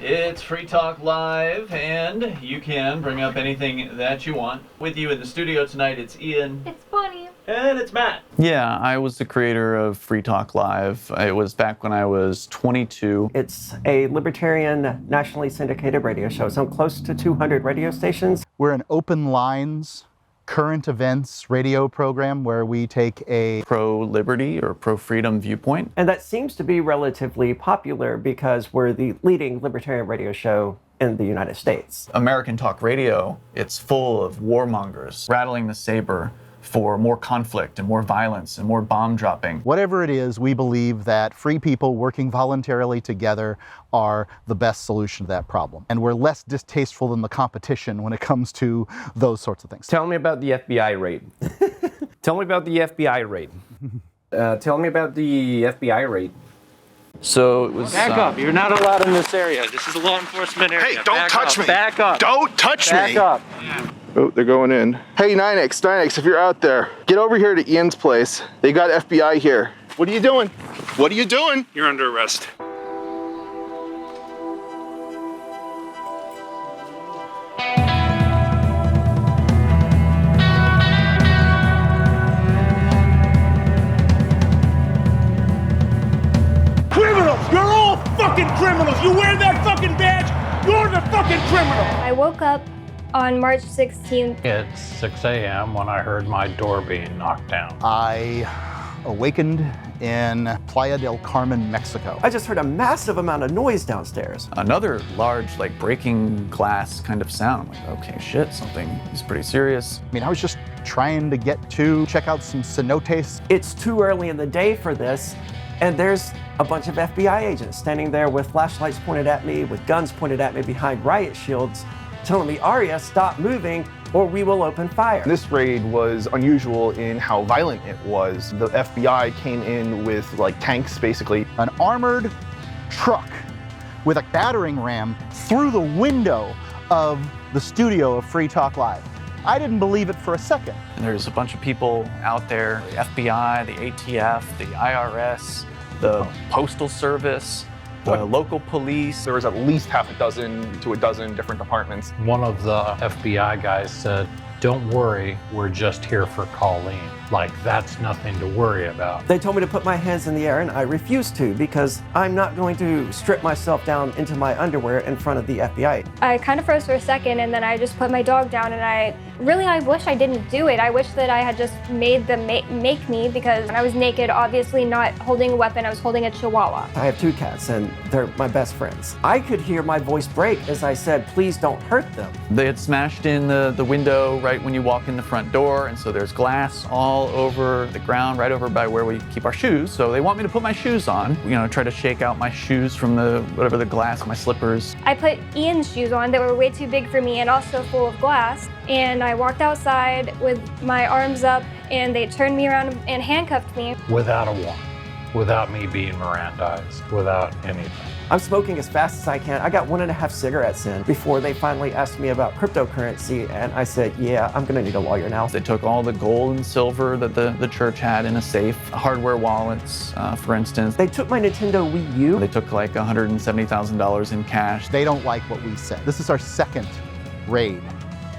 It's Free Talk Live, and you can bring up anything that you want. With you in the studio tonight, it's Ian. It's Bonnie. And it's Matt. Yeah, I was the creator of Free Talk Live. It was back when I was 22. It's a libertarian, nationally syndicated radio show. So close to 200 radio stations. We're an open lines, current events radio program where we take a Pro-liberty or pro-freedom viewpoint. And that seems to be relatively popular because we're the leading libertarian radio show in the United States. American talk radio, it's full of warmongers rattling the saber for more conflict and more violence and more bomb dropping. Whatever it is, we believe that free people working voluntarily together are the best solution to that problem. And we're less distasteful than the competition when it comes to those sorts of things. Tell me about the FBI raid. Tell me about the FBI raid. Tell me about the FBI raid. So it was... Back up. You're not allowed in this area. This is a law enforcement area. Hey, don't touch me. Back up. Don't touch me. Back up. Oh, they're going in. Hey, 9X, if you're out there, get over here to Ian's place. They got FBI here. What are you doing? What are you doing? You're under arrest. Criminals! You're all fucking criminals! You wear that fucking badge, you're the fucking criminal! I woke up on March 16th. It's 6 a.m. when I heard my door being knocked down. I awakened in Playa del Carmen, Mexico. I just heard a massive amount of noise downstairs. Another large, like, breaking glass kind of sound. Like, okay, shit, something is pretty serious. I mean, I was just trying to get to check out some cenotes. It's too early in the day for this, and there's a bunch of FBI agents standing there with flashlights pointed at me, with guns pointed at me behind riot shields, telling me, Aria, stop moving or we will open fire. This raid was unusual in how violent it was. The FBI came in with like tanks, basically. An armored truck with a battering ram through the window of the studio of Free Talk Live. I didn't believe it for a second. And there's a bunch of people out there, the FBI, the ATF, the IRS, the Postal Service, the local police. There was at least half a dozen to a dozen different departments. One of the FBI guys said, "Don't worry, we're just here for Colleen." Like, that's nothing to worry about. They told me to put my hands in the air, and I refused to because I'm not going to strip myself down into my underwear in front of the FBI. I kind of froze for a second, and then I just put my dog down, and I wish I didn't do it. I wish that I had just made them make me, because when I was naked, obviously not holding a weapon, I was holding a chihuahua. I have two cats, and they're my best friends. I could hear my voice break as I said, please don't hurt them. They had smashed in the window right when you walk in the front door, and so there's glass all over the ground, right over by where we keep our shoes. So they want me to put my shoes on, try to shake out my shoes from the glass, my slippers. I put Ian's shoes on that were way too big for me and also full of glass, and I walked outside with my arms up, and they turned me around and handcuffed me. Without a warrant, without me being Mirandized, without anything. I'm smoking as fast as I can. I got 1.5 cigarettes in before they finally asked me about cryptocurrency, and I said, yeah, I'm gonna need a lawyer now. They took all the gold and silver that the church had in a safe, hardware wallets, for instance. They took my Nintendo Wii U. They took like $170,000 in cash. They don't like what we said. This is our second raid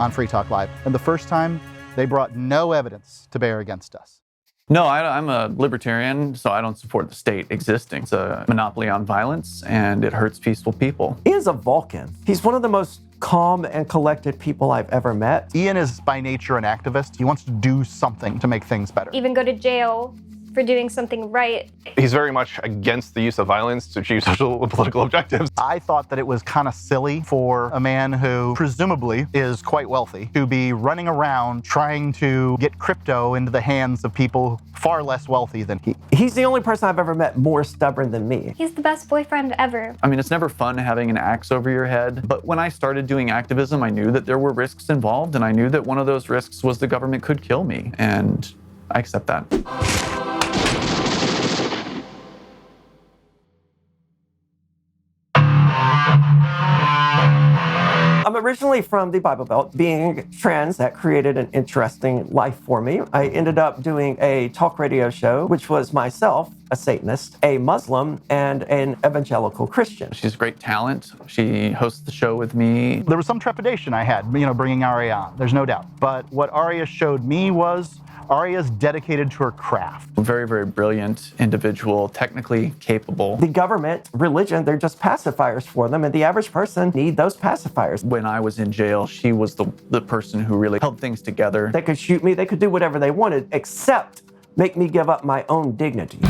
on Free Talk Live, and the first time they brought no evidence to bear against us. No, I'm a libertarian, so I don't support the state existing. It's a monopoly on violence, and it hurts peaceful people. Ian's a Vulcan. He's one of the most calm and collected people I've ever met. Ian is by nature an activist. He wants to do something to make things better. Even go to jail for doing something right. He's very much against the use of violence to achieve social and political objectives. I thought that it was kind of silly for a man who presumably is quite wealthy to be running around trying to get crypto into the hands of people far less wealthy than he. He's the only person I've ever met more stubborn than me. He's the best boyfriend ever. I mean, it's never fun having an axe over your head, but when I started doing activism, I knew that there were risks involved, and I knew that one of those risks was the government could kill me, and I accept that. I'm a originally from the Bible Belt, being trans, that created an interesting life for me. I ended up doing a talk radio show, which was myself, a Satanist, a Muslim, and an evangelical Christian. She's a great talent. She hosts the show with me. There was some trepidation I had, bringing Aria on. There's no doubt. But what Aria showed me was Aria's dedicated to her craft. Very, very brilliant individual, technically capable. The government, religion, they're just pacifiers for them, and the average person need those pacifiers. When I was in jail, she was the person who really held things together. They could shoot me, they could do whatever they wanted, except make me give up my own dignity.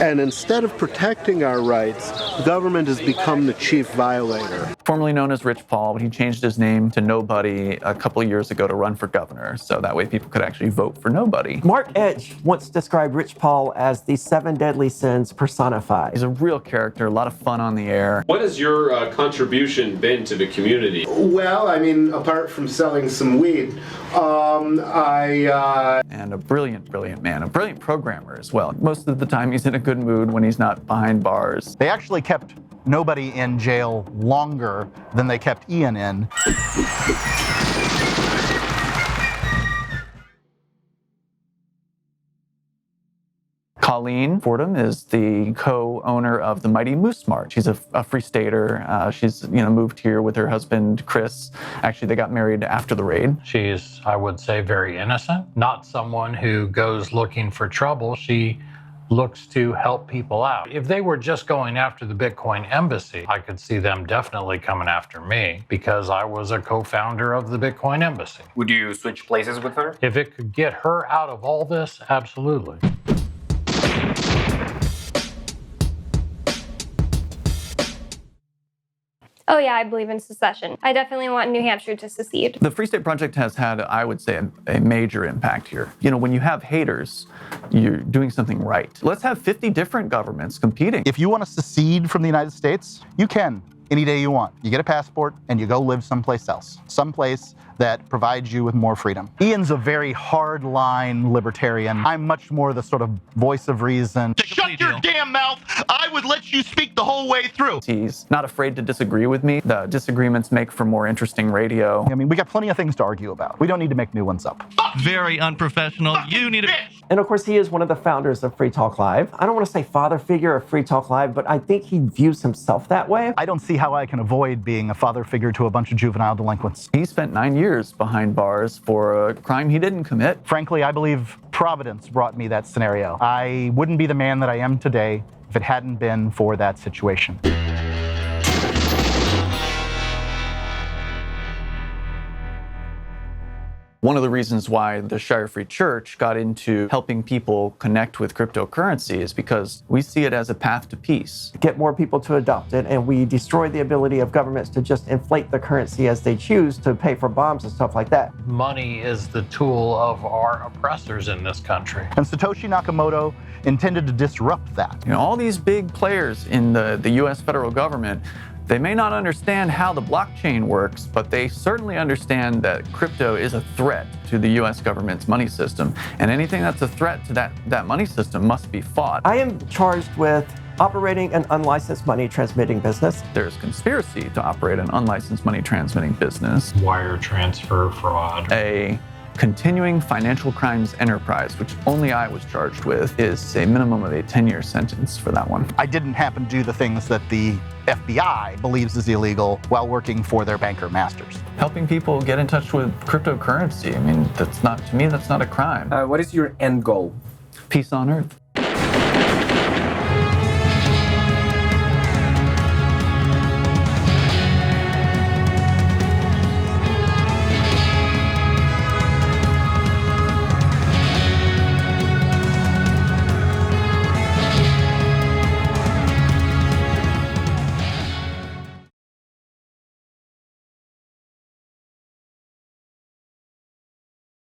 And instead of protecting our rights, the government has become the chief violator. Formerly known as Rich Paul, he changed his name to Nobody a couple of years ago to run for governor, so that way people could actually vote for nobody. Mark Edge once described Rich Paul as the 7 deadly sins personified. He's a real character, a lot of fun on the air. What has your contribution been to the community? Well, apart from selling some weed, And a brilliant man, a brilliant programmer as well. Most of the time he's in a good mood when he's not behind bars. They actually kept Nobody in jail longer than they kept Ian in. Colleen Fordham is the co-owner of the Mighty Moose March. She's a Free Stater. She's moved here with her husband, Chris. Actually, they got married after the raid. She's, I would say, very innocent. Not someone who goes looking for trouble. She looks to help people out. If they were just going after the Bitcoin Embassy, I could see them definitely coming after me because I was a co-founder of the Bitcoin Embassy. Would you switch places with her? If it could get her out of all this, absolutely. Oh yeah, I believe in secession. I definitely want New Hampshire to secede. The Free State Project has had, I would say, a major impact here. When you have haters, you're doing something right. Let's have 50 different governments competing. If you want to secede from the United States, you can any day you want. You get a passport and you go live someplace else. Someplace that provides you with more freedom. Ian's a very hard-line libertarian. I'm much more the sort of voice of reason. Shut your damn mouth! I would let you speak the whole way through. He's not afraid to disagree with me. The disagreements make for more interesting radio. We got plenty of things to argue about. We don't need to make new ones up. Very unprofessional. You need a bitch. And of course, he is one of the founders of Free Talk Live. I don't want to say father figure of Free Talk Live, but I think he views himself that way. I don't see how I can avoid being a father figure to a bunch of juvenile delinquents. He spent 9 years behind bars for a crime he didn't commit. Frankly, I believe Providence brought me that scenario. I wouldn't be the man that I am today if it hadn't been for that situation. One of the reasons why the Shire Free Church got into helping people connect with cryptocurrency is because we see it as a path to peace. Get more people to adopt it, and we destroy the ability of governments to just inflate the currency as they choose to pay for bombs and stuff like that. Money is the tool of our oppressors in this country. And Satoshi Nakamoto intended to disrupt that. All these big players in the US federal government, they may not understand how the blockchain works, but they certainly understand that crypto is a threat to the US government's money system. And anything that's a threat to that money system must be fought. I am charged with operating an unlicensed money transmitting business. There's conspiracy to operate an unlicensed money transmitting business. Wire transfer fraud. A continuing financial crimes enterprise, which only I was charged with, is a minimum of a 10-year sentence for that one. I didn't happen to do the things that the FBI believes is illegal while working for their banker masters. Helping people get in touch with cryptocurrency, to me, that's not a crime. What is your end goal? Peace on earth.